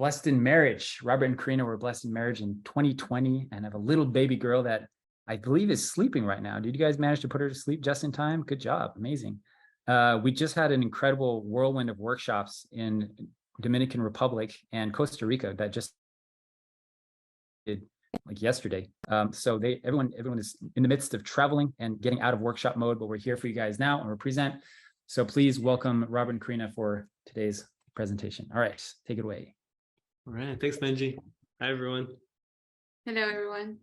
blessed in marriage. Robert and Karina were blessed in marriage in 2020 and have a little baby girl that I believe is sleeping right now. Did you guys manage to put her to sleep just in time? Good job. Amazing. We just had an incredible whirlwind of workshops in Dominican Republic and Costa Rica that just did like yesterday. So everyone is in the midst of traveling and getting out of workshop mode, but we're here for you guys now and we'll present. So please welcome Robert and Karina for today's presentation. All right, take it away. All right, thanks, Benji. Hi, everyone. Hello, everyone.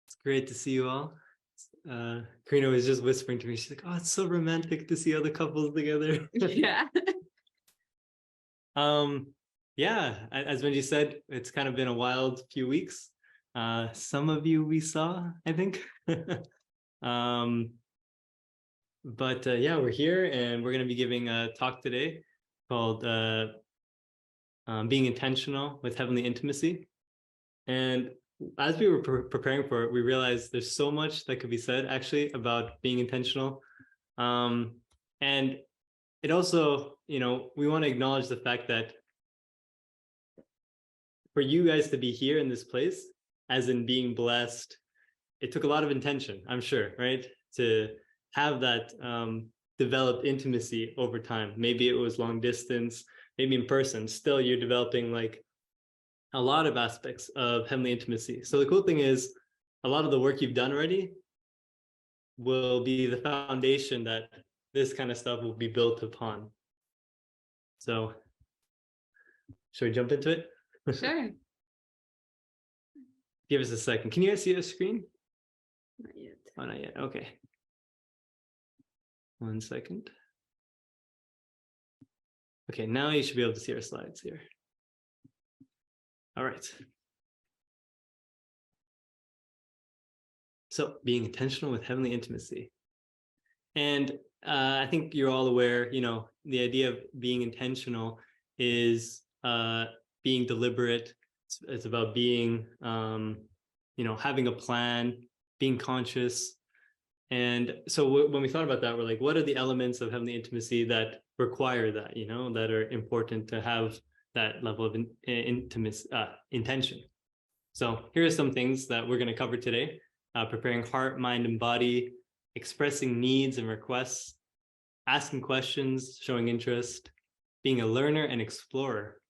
It's great to see you all. Karina was just whispering to me. She's like, "Oh, it's so romantic to see other couples together." Yeah. Yeah, as Benji said, it's kind of been a wild few weeks. Some of you we saw, I think. But yeah, we're here and we're going to be giving a talk today called Being Intentional with Heavenly Intimacy. And as we were preparing for it, we realized there's so much that could be said actually about being intentional. And it also, we want to acknowledge the fact that for you guys to be here in this place, as in being blessed, it took a lot of intention, I'm sure, right? To have that developed intimacy over time. Maybe it was long distance, maybe in person. Still, you're developing like a lot of aspects of heavenly intimacy. So the cool thing is a lot of the work you've done already will be the foundation that this kind of stuff will be built upon. So should we jump into it? Sure. Give us a second. Can you guys see the screen? Not yet. Oh, not yet. Okay. 1 second. Okay, now you should be able to see our slides here. All right. So being intentional with heavenly intimacy. And I think you're all aware, the idea of being intentional is being deliberate. It's about being, having a plan, being conscious. And so when we thought about that, we're like, what are the elements of heavenly intimacy that require that, that are important to have that level of intention? So here are some things that we're going to cover today. Preparing heart, mind, and body, expressing needs and requests, asking questions, showing interest, being a learner and explorer,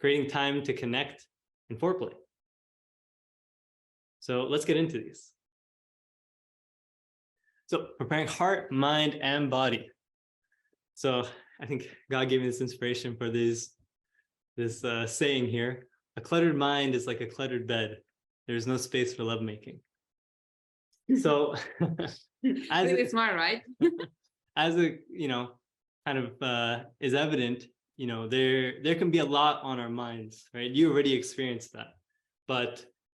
creating time to connect, and foreplay. So let's get into these. So preparing heart, mind, and body. So I think God gave me this inspiration for this saying here. A cluttered mind is like a cluttered bed. There's no space for lovemaking. So as Really smart, right? as it kind of is evident, there can be a lot on our minds, right? You already experienced that,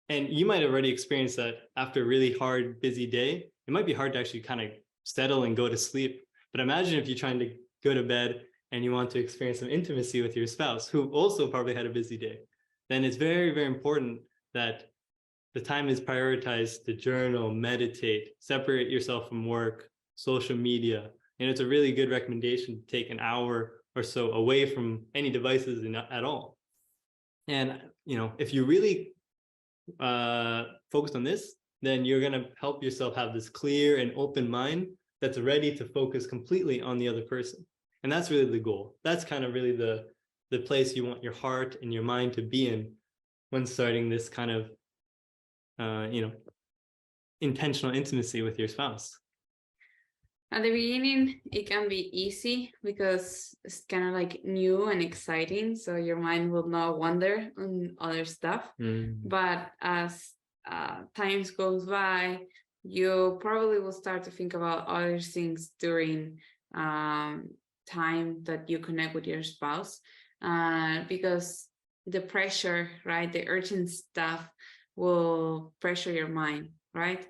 and you might have already experienced that after a really hard, busy day. It might be hard to actually kind of settle and go to sleep. But imagine if you're trying to go to bed and you want to experience some intimacy with your spouse, who also probably had a busy day. Then it's very, very important that the time is prioritized to journal, meditate, separate yourself from work, social media. And it's a really good recommendation to take an hour or so away from any devices at all. And, if you really focus on this, then you're going to help yourself have this clear and open mind that's ready to focus completely on the other person. And that's really the goal. That's kind of really the place you want your heart and your mind to be in when starting this kind of, intentional intimacy with your spouse. At the beginning, it can be easy because it's kind of like new and exciting. So your mind will not wander on other stuff. But as times goes by, you probably will start to think about other things during time that you connect with your spouse, because the pressure, right, the urgent stuff will pressure your mind, right?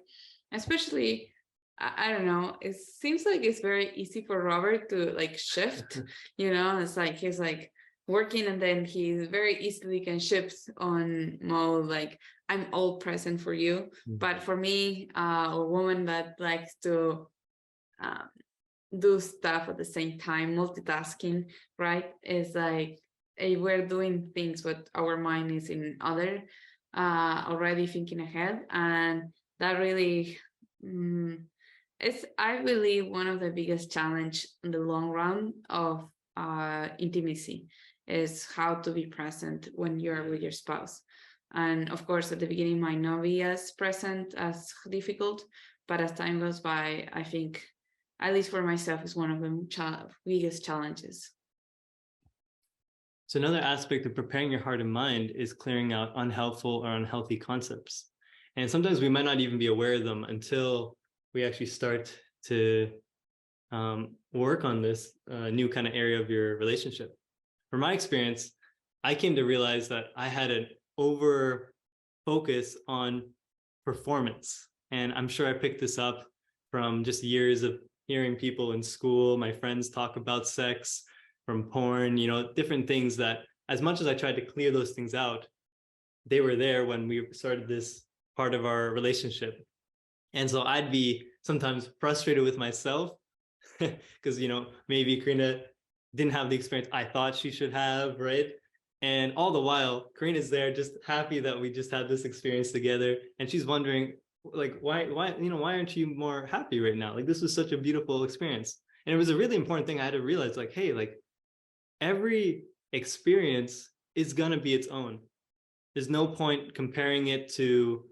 Especially, I don't know, it seems like it's very easy for Robert to like shift, it's like he's like working and then he very easily can shift on mode like I'm all present for you. But for me, a woman that likes to do stuff at the same time, multitasking, right, is like we're doing things, but our mind is in other, already thinking ahead. And that really it's, I believe, one of the biggest challenge in the long run of intimacy is how to be present when you're with your spouse. And of course, at the beginning might not be as present, as difficult, but as time goes by, I think, at least for myself, is one of the biggest challenges. So another aspect of preparing your heart and mind is clearing out unhelpful or unhealthy concepts. And sometimes we might not even be aware of them until we actually start to work on this new kind of area of your relationship. From my experience, I came to realize that I had an over focus on performance. And I'm sure I picked this up from just years of hearing people in school, my friends talk about sex, from porn, you know, different things that, as much as I tried to clear those things out, they were there when we started this part of our relationship. And so I'd be sometimes frustrated with myself because, you know, maybe Karina didn't have the experience I thought she should have, right? And all the while, Karina's there just happy that we just had this experience together. And she's wondering, like, why, you know, why aren't you more happy right now? Like, this was such a beautiful experience. And it was a really important thing I had to realize, like, hey, like, every experience is going to be its own. There's no point comparing it to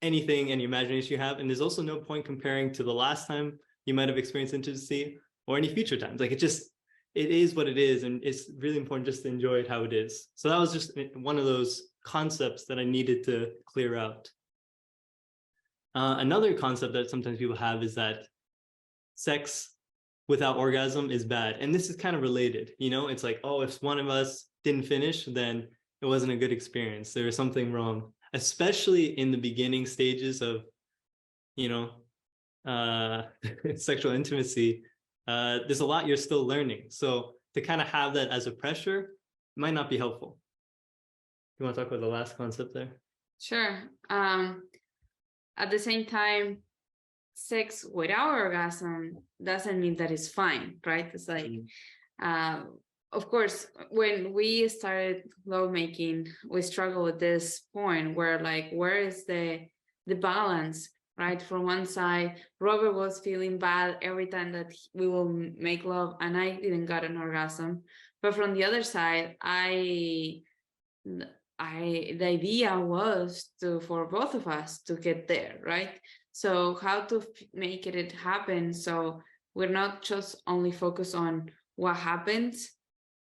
anything, any imagination you have. And there's also no point comparing to the last time you might have experienced intimacy or any future times. Like, it is what it is. And it's really important just to enjoy it how it is. So that was just one of those concepts that I needed to clear out. Another concept that sometimes people have is that sex without orgasm is bad. And this is kind of related, you know, it's like, oh, if one of us didn't finish, then it wasn't a good experience. There was something wrong, especially in the beginning stages of, you know, sexual intimacy. There's a lot you're still learning. So to kind of have that as a pressure might not be helpful. You want to talk about the last concept there? Sure. At the same time, sex without orgasm doesn't mean that it's fine, right? It's like, of course, when we started lovemaking, we struggle with this point where, like, where is the balance, right? From one side, Robert was feeling bad every time that we will make love and I didn't get an orgasm. But from the other side, the idea was for both of us to get there, right? So how to make it happen so we're not just only focused on what happens,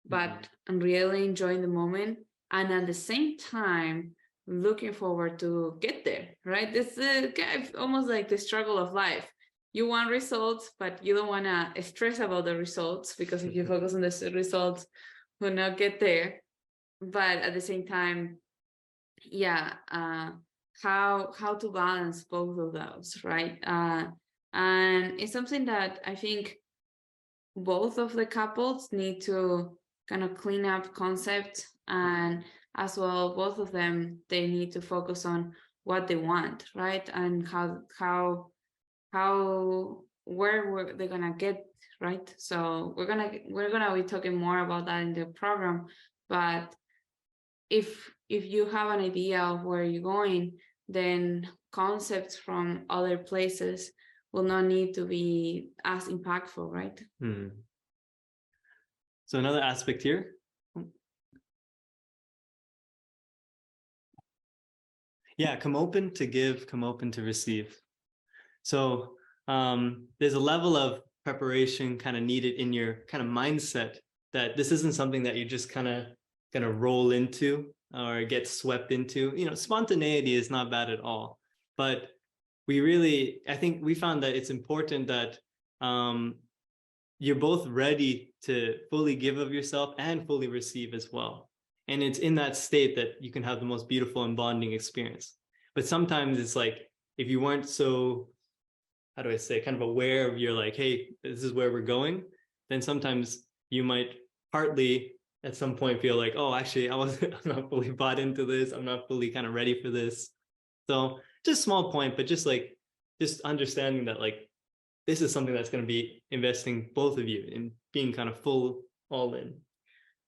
but really enjoying the moment, and at the same time looking forward to get there, right? This is almost like the struggle of life. You want results, but you don't want to stress about the results, because if you focus on the results, will not get there. But at the same time, how to balance both of those, right? And it's something that I think both of the couples need to kind of clean up concepts, and as well, both of them, they need to focus on what they want, right? And where they're gonna get, right? So we're gonna be talking more about that in the program. But if you have an idea of where you're going, then concepts from other places will not need to be as impactful, right? So another aspect here. Yeah, come open to give, come open to receive. So there's a level of preparation kind of needed in your kind of mindset, that this isn't something that you just kind of gonna roll into or get swept into. You know, spontaneity is not bad at all, but I think we found that it's important that you're both ready to fully give of yourself and fully receive as well. And it's in that state that you can have the most beautiful and bonding experience. But sometimes it's like, if you weren't so, how do I say, kind of aware of, you're like, hey, this is where we're going, then sometimes you might partly at some point feel like, oh, actually, I'm not fully bought into this. I'm not fully kind of ready for this. So just small point, but just understanding that, like, this is something that's going to be investing both of you in being kind of full all in.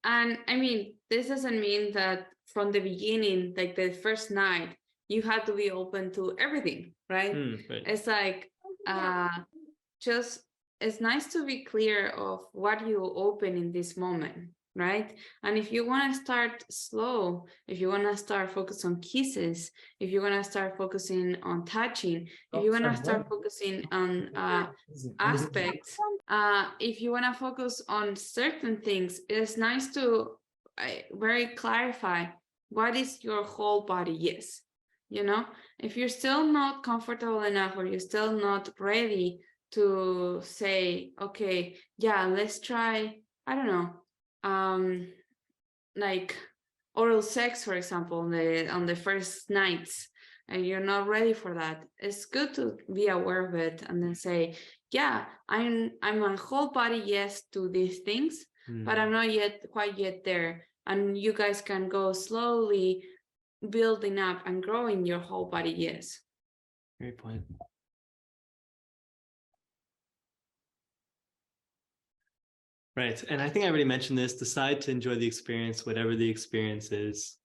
And I mean, this doesn't mean that from the beginning, like the first night, you have to be open to everything, right? Right. It's like just it's nice to be clear of what you open in this moment, right? And if you want to start slow, if you want to start focus on kisses, if you want to start focusing on touching, if you want to start focusing on aspects, if you want to focus on certain things, it's nice to very clarify what is your whole body yes. You know, if you're still not comfortable enough or you're still not ready to say, okay, yeah, let's try, I don't know, like oral sex, for example, on the first nights, and you're not ready for that, it's good to be aware of it and then say, yeah, I'm a whole body yes to these things, but I'm not quite yet there. And you guys can go slowly building up and growing your whole body yes. Great point. Right. And I think I already mentioned this, decide to enjoy the experience, whatever the experience is.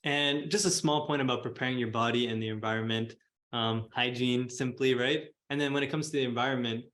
And just a small point about preparing your body and the environment, hygiene simply, right? And then when it comes to the environment,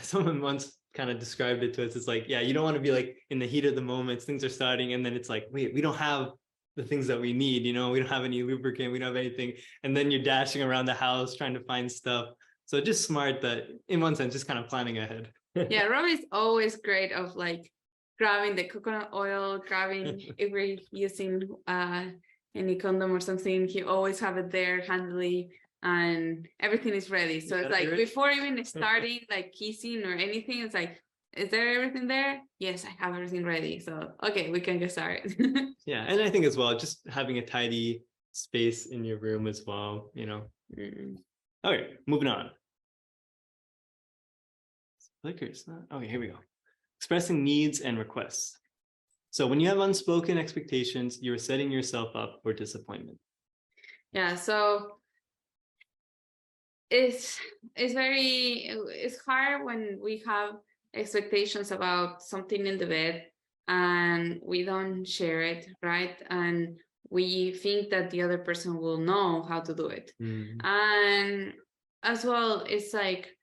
someone once kind of described it to us. It's like, yeah, you don't want to be like in the heat of the moment, things are starting, and then it's like, wait, we don't have the things that we need, you know, we don't have any lubricant, we don't have anything. And then you're dashing around the house trying to find stuff. So just smart that in one sense, just kind of planning ahead. Yeah, Rob is always great of like grabbing the coconut oil, grabbing if we're using any condom or something, he always have it there handily and everything is ready. So it's like before even starting like kissing or anything, it's like, is there everything there? Yes, I have everything ready. So okay, we can get started. Yeah, and I think as well, just having a tidy space in your room as well, you know. Okay, moving on. Flickers. Okay, here we go. Expressing needs and requests. So when you have unspoken expectations, you're setting yourself up for disappointment. Yeah, so it's hard when we have expectations about something in the bed and we don't share it, right? And we think that the other person will know how to do it. And as well, it's like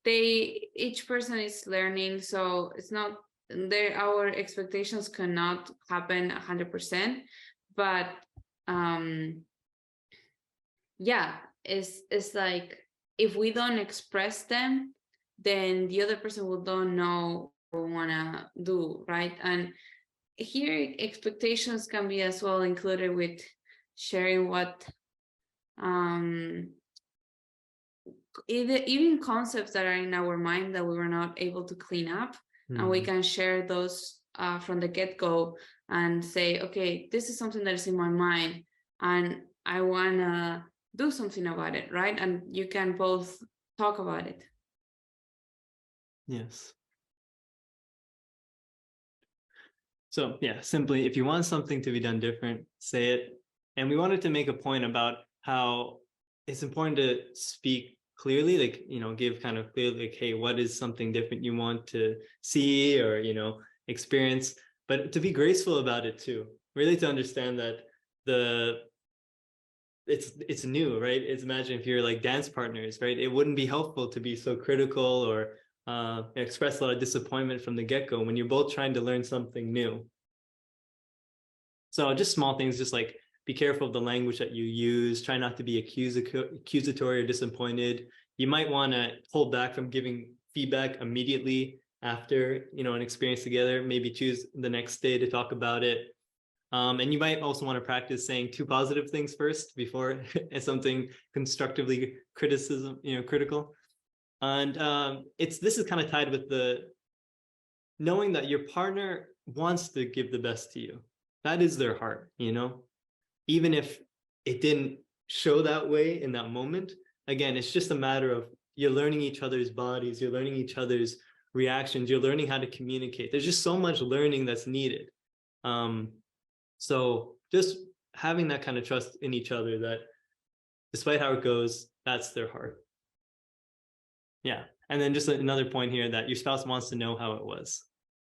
each person is learning, so it's not there, our expectations cannot happen 100%, but yeah, it's like if we don't express them, then the other person will don't know what we wanna do, right? And here expectations can be as well included with sharing what even concepts that are in our mind that we were not able to clean up, and we can share those from the get-go and say, okay, this is something that is in my mind and I wanna do something about it, right? And you can both talk about it. Yes. So yeah, simply, if you want something to be done different, say it. And we wanted to make a point about how it's important to speak clearly, like, you know, give kind of clearly, like, hey, what is something different you want to see or, you know, experience, but to be graceful about it too, really to understand that it's new, right? It's, imagine if you're like dance partners, right? It wouldn't be helpful to be so critical or express a lot of disappointment from the get-go when you're both trying to learn something new. So just small things, just like be careful of the language that you use. Try not to be accusatory or disappointed. You might want to hold back from giving feedback immediately after, you know, an experience together. Maybe choose the next day to talk about it. And you might also want to practice saying 2 positive things first before something constructively critical. And this is kind of tied with the knowing that your partner wants to give the best to you. That is their heart, you know, even if it didn't show that way in that moment. Again, it's just a matter of you're learning each other's bodies, you're learning each other's reactions, you're learning how to communicate. There's just so much learning that's needed. So just having that kind of trust in each other that despite how it goes, that's their heart. Yeah. And then just another point here that your spouse wants to know how it was.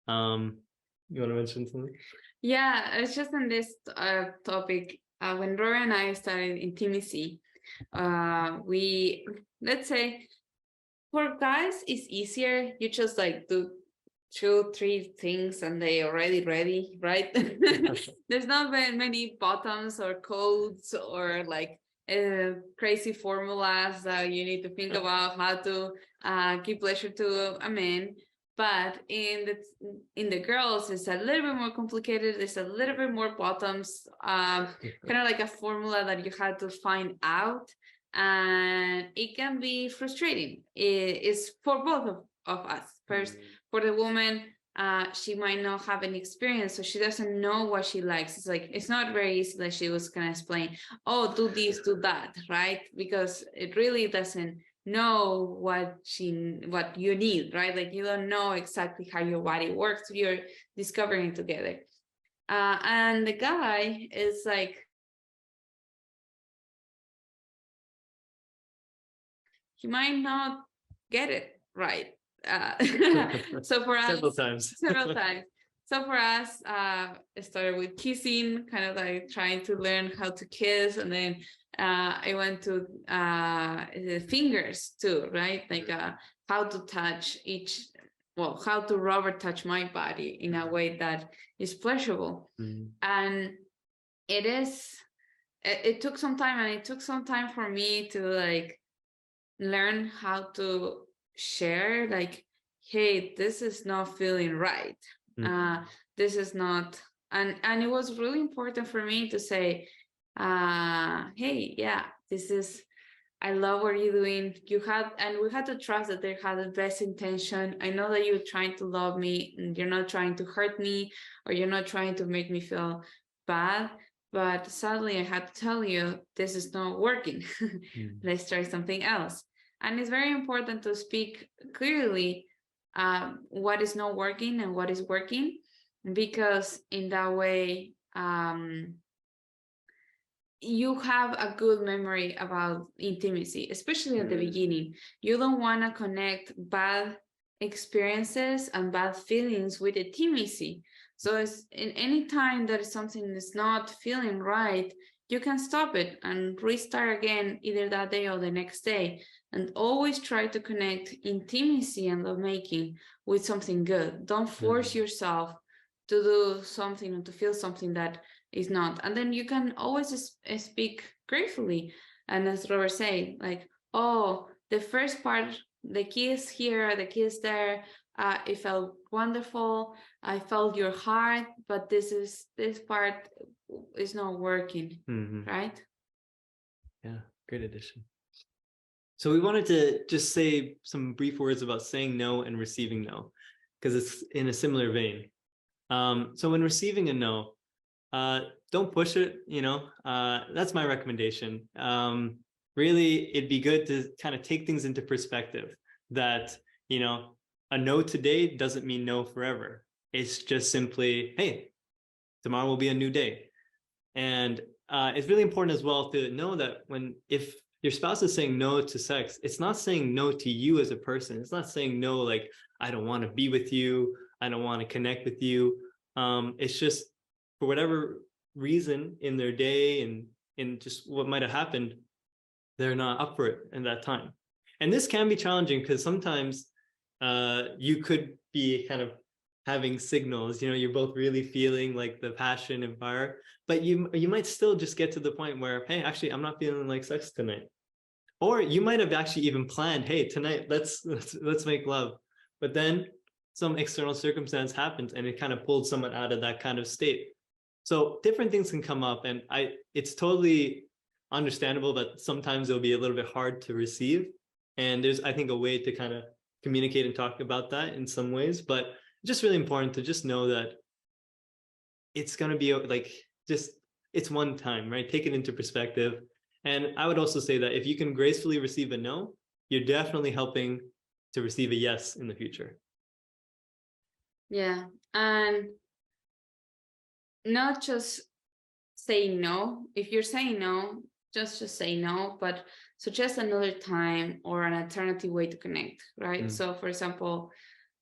You want to mention something? Yeah, it's just on this topic. When Rory and I started intimacy, let's say for guys it's easier. You just like do 2-3 things and they already ready, right? There's not very many buttons or codes or like crazy formulas that you need to think about how to give pleasure to a man. But in the girls, it's a little bit more complicated. There's a little bit more buttons, kind of like a formula that you have to find out, and it can be frustrating. It's for both of us. First, for the woman, she might not have any experience, so she doesn't know what she likes. It's like it's not very easy that she was gonna explain, oh, do this, do that, right? Because it really doesn't know what you need, right? Like you don't know exactly how your body works. You're discovering together. And the guy is like, he might not get it right. So for us, several times. So for us, it started with kissing, kind of like trying to learn how to kiss, and then I went to the fingers too, right? Like how to touch how to Robert touch my body in a way that is pleasurable. And it took some time, and it took some time for me to like learn how to share, like, hey, this is not feeling right. This is not, and it was really important for me to say, hey, yeah, this is, I love what you're doing. And we had to trust that they had the best intention. I know that you're trying to love me and you're not trying to hurt me, or you're not trying to make me feel bad, but sadly I had to tell you, this is not working. Let's try something else. And it's very important to speak clearly what is not working and what is working, because in that way, you have a good memory about intimacy, especially at the beginning. You don't want to connect bad experiences and bad feelings with intimacy. So it's in any time that something is not feeling right, you can stop it and restart again, either that day or the next day. And always try to connect intimacy and lovemaking with something good. Don't force yourself to do something or to feel something that is not. And then you can always speak gratefully. And as Robert said, like, oh, the first part, the kiss here, the kiss there, it felt wonderful. I felt your heart, but this part is not working, right? Yeah, great addition. So we wanted to just say some brief words about saying no and receiving no, because it's in a similar vein. So when receiving a no, don't push it, that's my recommendation. Really, it'd be good to kind of take things into perspective that, a no today doesn't mean no forever. It's just simply, hey, tomorrow will be a new day. And it's really important as well to know that if your spouse is saying no to sex, it's not saying no to you as a person. It's not saying no, like, I don't want to be with you, I don't want to connect with you. It's just for whatever reason in their day and in just what might have happened, they're not up for it in that time. And this can be challenging because sometimes you could be kind of having signals, you're both really feeling like the passion and fire, but you might still just get to the point where, hey, actually, I'm not feeling like sex tonight. Or you might have actually even planned, hey, tonight, let's make love. But then some external circumstance happens and it kind of pulled someone out of that kind of state. So different things can come up, and it's totally understandable that sometimes it'll be a little bit hard to receive. And there's, I think, a way to kind of communicate and talk about that in some ways, but it's just really important to just know that it's going to be like, it's one time, right? Take it into perspective. And I would also say that if you can gracefully receive a no, you're definitely helping to receive a yes in the future. Yeah. And not just say no. If you're saying no, just say no, but suggest another time or an alternative way to connect, right? So for example,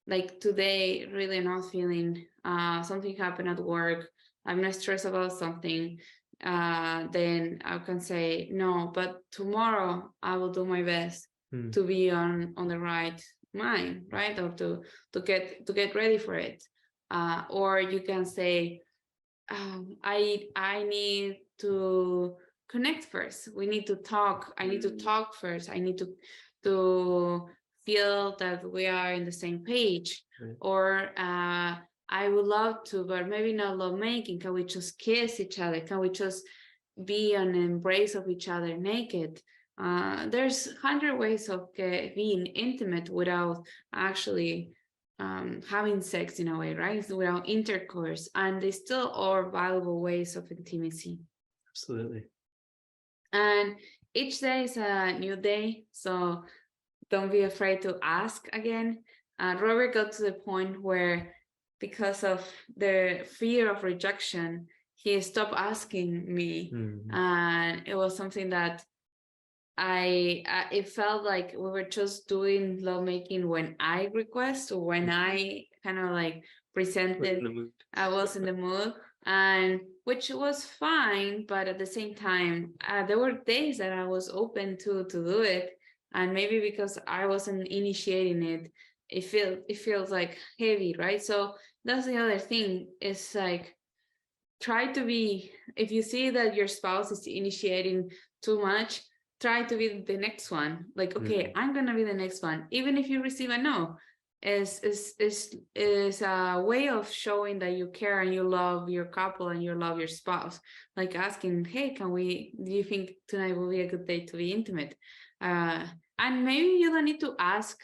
like today, really not feeling, something happened at work, I'm not stressed about something, then I can say no, but tomorrow I will do my best to be on the right mind, right? Or to get ready for it. Or you can say, I need to connect first. We need to talk. I need to talk first. I need to feel that we are in the same page. Right. Or I would love to, but maybe not love making. Can we just kiss each other? Can we just be an embrace of each other naked? There's 100 ways of being intimate without actually having sex in a way, right? Without intercourse, and they still are valuable ways of intimacy. Absolutely. And each day is a new day, so don't be afraid to ask again. Robert got to the point where, because of the fear of rejection, he stopped asking me, and it was something that it felt like we were just doing lovemaking when I request, or when I kind of like presented, I was in the mood, and which was fine, but at the same time, there were days that I was open to do it, and maybe because I wasn't initiating it, it feels like heavy, right? So that's the other thing, is like, try to be, if you see that your spouse is initiating too much, try to be the next one. Like, okay, I'm gonna be the next one, even if you receive a no. Is a way of showing that you care and you love your couple and you love your spouse. Like asking, hey, do you think tonight will be a good day to be intimate? And maybe you don't need to ask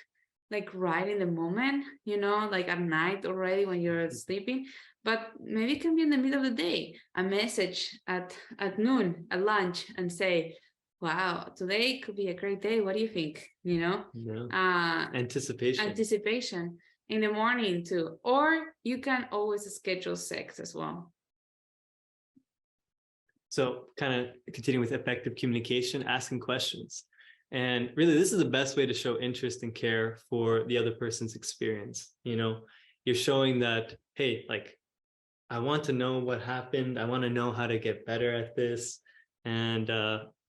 like right in the moment, like at night already when you're sleeping, but maybe it can be in the middle of the day, a message at noon, at lunch, and say, wow, today could be a great day. What do you think? Anticipation in the morning too. Or you can always schedule sex as well. So kind of continuing with effective communication, asking questions. And really, this is the best way to show interest and care for the other person's experience. You're showing that, hey, like, I want to know what happened. I want to know how to get better at this. And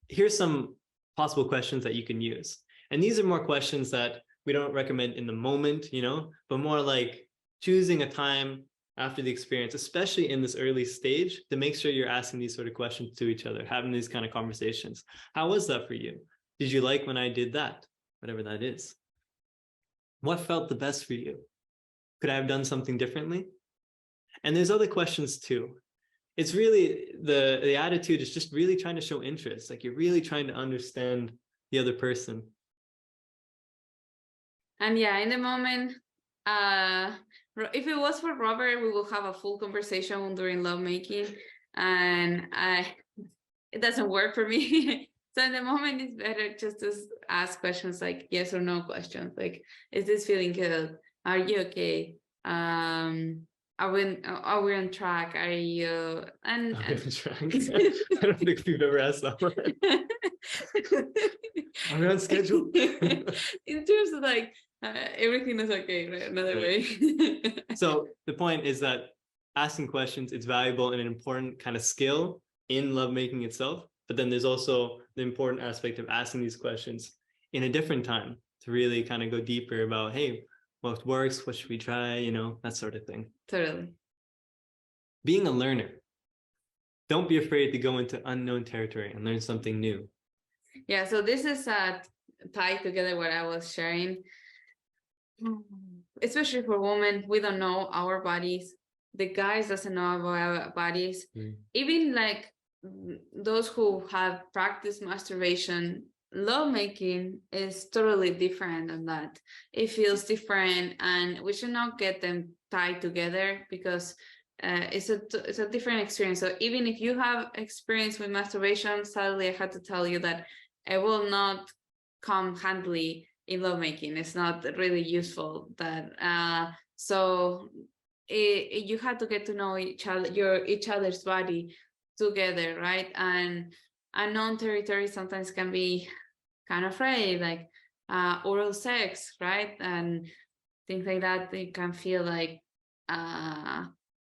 here's some possible questions that you can use. And these are more questions that we don't recommend in the moment, but more like choosing a time after the experience, especially in this early stage, to make sure you're asking these sort of questions to each other, having these kind of conversations. How was that for you? Did you like when I did that? Whatever that is. What felt the best for you? Could I have done something differently? And there's other questions too. It's really, the attitude is just really trying to show interest. Like, you're really trying to understand the other person. And yeah, in the moment, if it was for Robert, we will have a full conversation during lovemaking, and it doesn't work for me. So in the moment, it's better just to ask questions like yes or no questions. Like, is this feeling good? Are you okay? Are we on track? Are you on track? I don't think we've ever asked that one. Are we on schedule? In terms of like everything is okay, right? Another way. So the point is that asking questions is valuable and an important kind of skill in lovemaking itself. But then there's also the important aspect of asking these questions in a different time to really kind of go deeper about, hey, what works, what should we try, that sort of thing. Totally. Being a learner. Don't be afraid to go into unknown territory and learn something new. Yeah, so this is tied together what I was sharing. Especially for women, we don't know our bodies. The guys doesn't know about our bodies. Even like those who have practiced masturbation, lovemaking is totally different than that. It feels different, and we should not get them tied together because it's a different experience. So even if you have experience with masturbation, sadly I had to tell you that it will not come handily in lovemaking. It's not really useful. That so you have to get to know each other's body together, right? And unknown territory sometimes can be kind of afraid, like oral sex, right? And things like that, it can feel like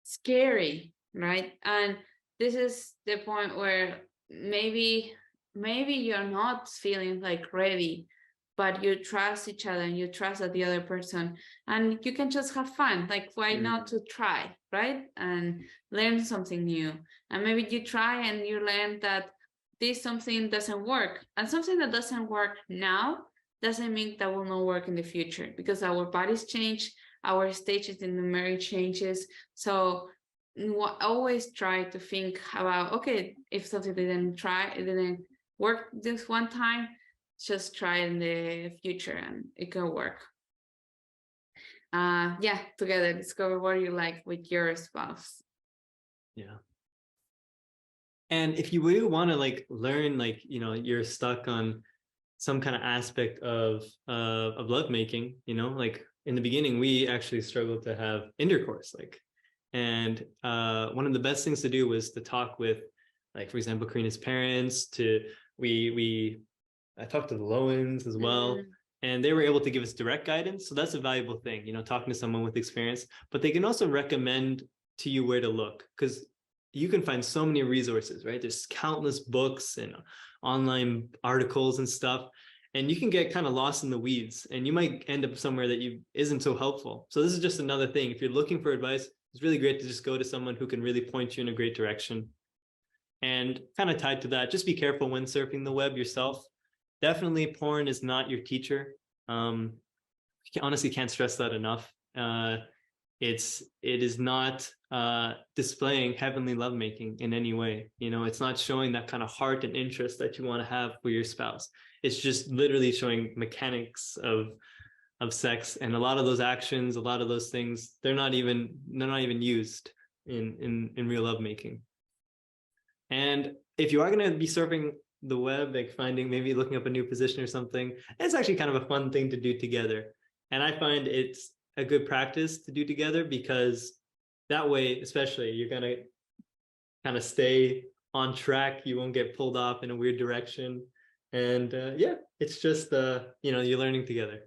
scary, right? And this is the point where maybe you're not feeling like ready, but you trust each other and you trust that the other person, and you can just have fun. Like, why not to try, right? And learn something new. And maybe you try and you learn that this something doesn't work, and something that doesn't work now doesn't mean that will not work in the future, because our bodies change, our stages in the marriage changes. So always try to think about, okay, if something it didn't work this one time, just try in the future and it can work. Yeah, together discover what you like with your spouse. Yeah. And if you really want to like learn, like, you know, you're stuck on some kind of aspect of lovemaking, you know, like in the beginning, we actually struggled to have intercourse, like, and one of the best things to do was to talk with, like, for example, Karina's parents. I talked to the Lowens as well, and they were able to give us direct guidance. So that's a valuable thing, you know, talking to someone with experience. But they can also recommend to you where to look, because you can find so many resources, right? There's countless books and online articles and stuff, and you can get kind of lost in the weeds, and you might end up somewhere that isn't so helpful. So this is just another thing. If you're looking for advice, it's really great to just go to someone who can really point you in a great direction. And kind of tied to that, just be careful when surfing the web yourself. Definitely porn is not your teacher. Honestly can't stress that enough. It is not displaying heavenly lovemaking in any way. You know, it's not showing that kind of heart and interest that you want to have for your spouse. It's just literally showing mechanics of sex, and a lot of those actions, a lot of those things, they're not even used in real lovemaking. And if you are going to be surfing the web, like maybe looking up a new position or something, it's actually kind of a fun thing to do together. And I find it's a good practice to do together, because that way, especially, you're going to kind of stay on track. You won't get pulled off in a weird direction. And yeah, it's just, you know, you're learning together.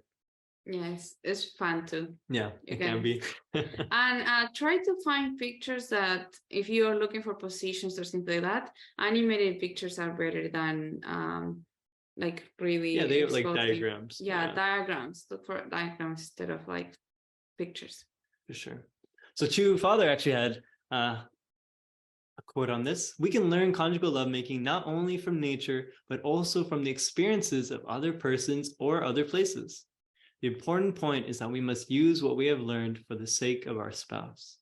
Yes, it's fun too. Yeah, it can be. And try to find pictures that, if you are looking for positions or something like that, animated pictures are better than like really. Yeah, they have like diagrams. Yeah, diagrams. Look for diagrams instead of like pictures. For sure. So Chu Father actually had a quote on this. We can learn conjugal lovemaking not only from nature, but also from the experiences of other persons or other places. The important point is that we must use what we have learned for the sake of our spouse.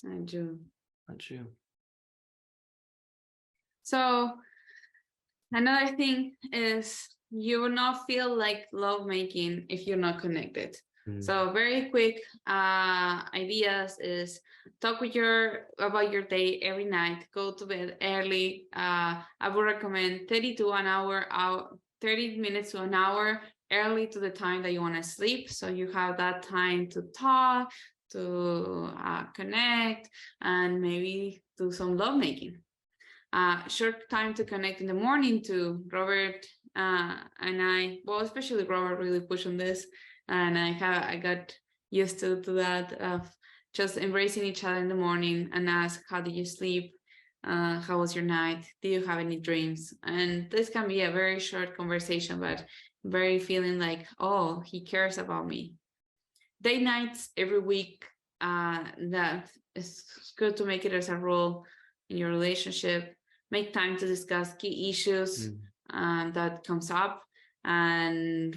I do. Not you. So another thing is, you will not feel like lovemaking if you're not connected. So very quick ideas is talk about your day every night. Go to bed early. I would recommend 30 minutes to an hour early to the time that you want to sleep, so you have that time to talk, to connect, and maybe do some lovemaking. Short time to connect in the morning too. Robert and I, well, especially Robert, really push on this, and I got used to that, of just embracing each other in the morning and ask, how did you sleep? How was your night? Do you have any dreams? And this can be a very short conversation, but very feeling like, oh, he cares about me. Date nights every week, that is good to make it as a rule in your relationship. Make time to discuss key issues that comes up, and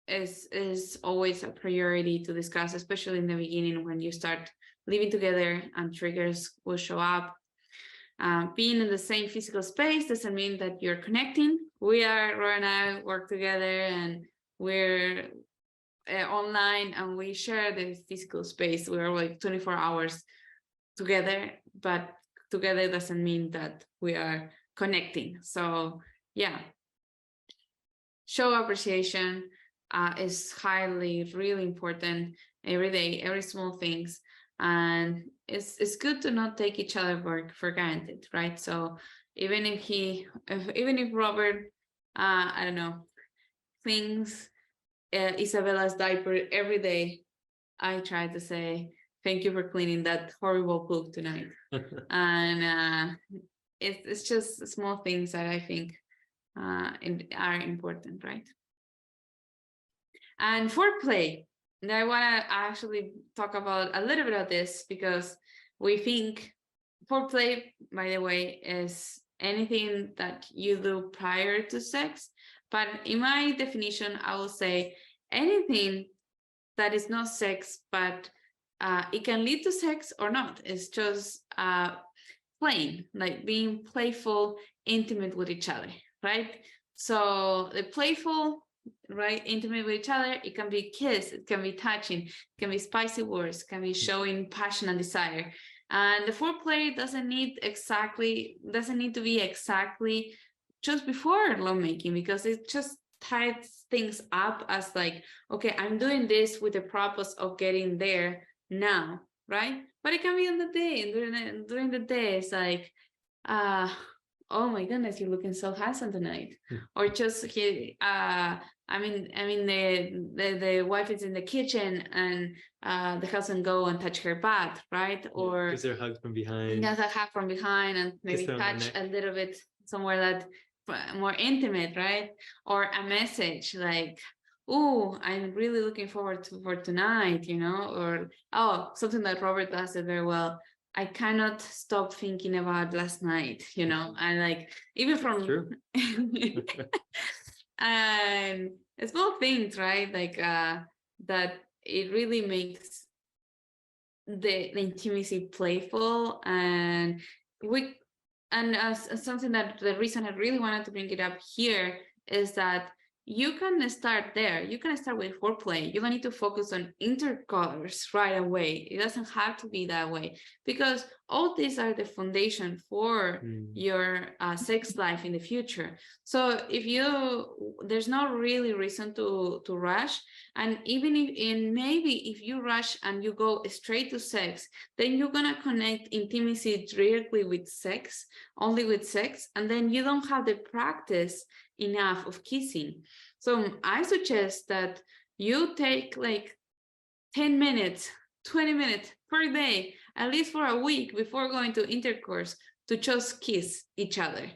is always a priority to discuss, especially in the beginning when you start living together and triggers will show up. Being in the same physical space doesn't mean that you're connecting. Roy and I work together, and we're online, and we share the physical space. We're like 24 hours together, but together doesn't mean that we are connecting. So yeah, show appreciation is really important every day, every small things. And it's good to not take each other for granted, right? So even if Robert, I don't know, thinks Isabella's diaper every day, I try to say, thank you for cleaning that horrible poop tonight. And it's just small things that I think are important, right? And foreplay. And I want to actually talk about a little bit of this, because we think foreplay, by the way, is anything that you do prior to sex. But in my definition, I will say anything that is not sex, but it can lead to sex or not. It's just playing, like being playful, intimate with each other, right? So the playful, right, intimate with each other, it can be kiss, it can be touching, it can be spicy words, it can be showing passion and desire. And the foreplay doesn't need to be exactly just before lovemaking, because it just ties things up as like, okay, I'm doing this with the purpose of getting there now, right? But it can be on the day, and during the day, it's like, oh my goodness, you're looking so handsome tonight. Or just I mean the wife is in the kitchen and the husband go and touch her butt, right? Or gives her a hug from behind. Does a hug from behind and maybe touch a little bit somewhere that more intimate, right? Or a message like, oh, I'm really looking forward for tonight, you know, or something that Robert does it very well. I cannot stop thinking about last night, you know, and like even from True. and small things, right? Like that it really makes the intimacy playful, and as something that the reason I really wanted to bring it up here is that you can start there. You can start with foreplay. You don't need to focus on intercourse right away. It doesn't have to be that way, because all these are the foundation for your sex life in the future. So there's no really reason to rush. And even if you rush and you go straight to sex, then you're gonna connect intimacy directly with sex, only with sex, and then you don't have the practice enough of kissing. So I suggest that you take like 10 minutes, 20 minutes per day, at least for a week before going to intercourse, to just kiss each other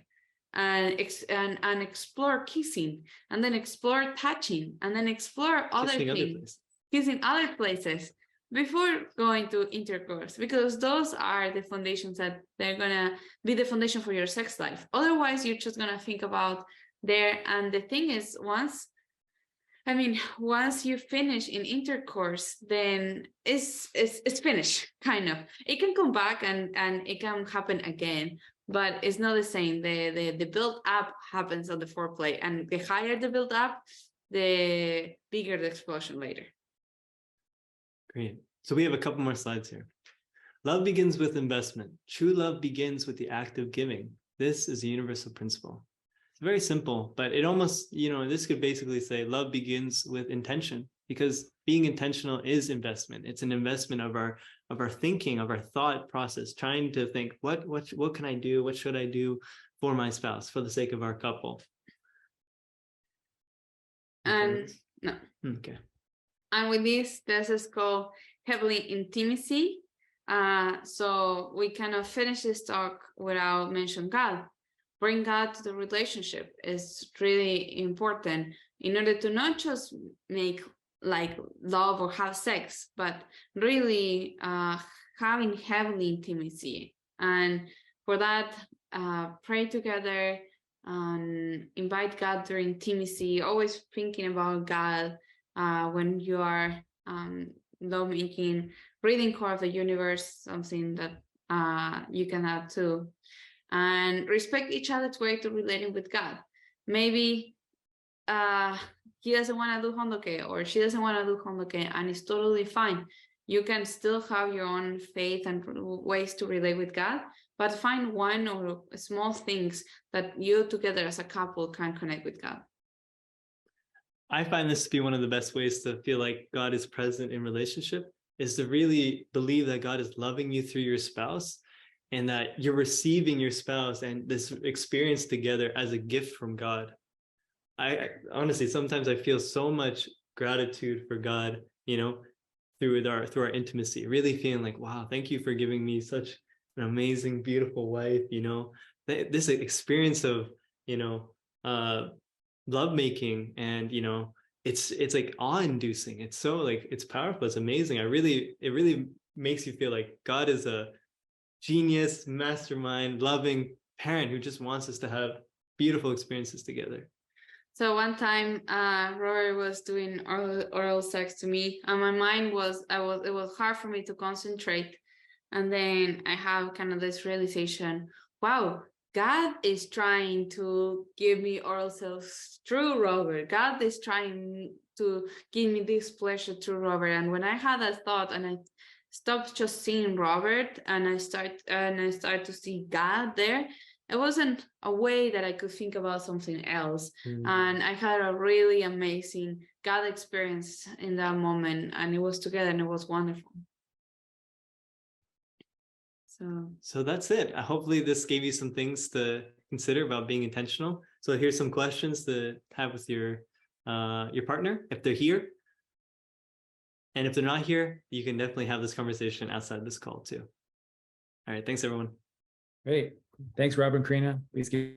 and explore kissing, and then explore touching, and then explore other things, kissing other places before going to intercourse, because those are the foundations that they're gonna be the foundation for your sex life. Otherwise, you're just gonna think about there. And the thing is, once you finish in intercourse, then it's finished, kind of. It can come back and it can happen again, but it's not the same. The build up happens on the foreplay, and the higher the build up, the bigger the explosion later. Great. So we have a couple more slides here. Love begins with investment. True love begins with the act of giving. This is a universal principle. It's very simple, but it almost, this could basically say love begins with intention, because being intentional is investment. It's an investment of our thinking, of our thought process, trying to think, what can I do? What should I do for my spouse, for the sake of our couple? And no. Okay. And with this is called heavenly intimacy. So we cannot finish this talk without mentioning God. Bring God to the relationship is really important in order to not just make like love or have sex, but really having heavenly intimacy. And for that, pray together, invite God during intimacy, always thinking about God when you are lovemaking, reading Core of the Universe, something that you can add too. And respect each other's way to relating with God. Maybe he doesn't want to do hondoke, or she doesn't want to do hondoke, and it's totally fine. You can still have your own faith and ways to relate with God, but find one or small things that you together as a couple can connect with God. I find this to be one of the best ways to feel like God is present in relationship, is to really believe that God is loving you through your spouse, and that you're receiving your spouse and this experience together as a gift from God. I honestly, sometimes I feel so much gratitude for God, you know, through our intimacy, really feeling like, wow, thank you for giving me such an amazing, beautiful wife, you know, this experience of, you know, love making, and, you know, it's like awe-inducing. It's so like, it's powerful, it's amazing. It really makes you feel like God is a genius, mastermind, loving parent who just wants us to have beautiful experiences together. So one time, Robert was doing oral sex to me, and my mind it was hard for me to concentrate. And then I have kind of this realization, wow, God is trying to give me oral sex through Robert. God is trying to give me this pleasure through Robert. And when I had that thought, and I stopped just seeing Robert, and I start to see God there, it wasn't a way that I could think about something else. And I had a really amazing God experience in that moment, and it was together, and it was wonderful. So that's it. Hopefully this gave you some things to consider about being intentional. So here's some questions to have with your partner if they're here. And if they're not here, you can definitely have this conversation outside this call too. All right, thanks everyone. Great. Thanks, Robert and Karina. Please give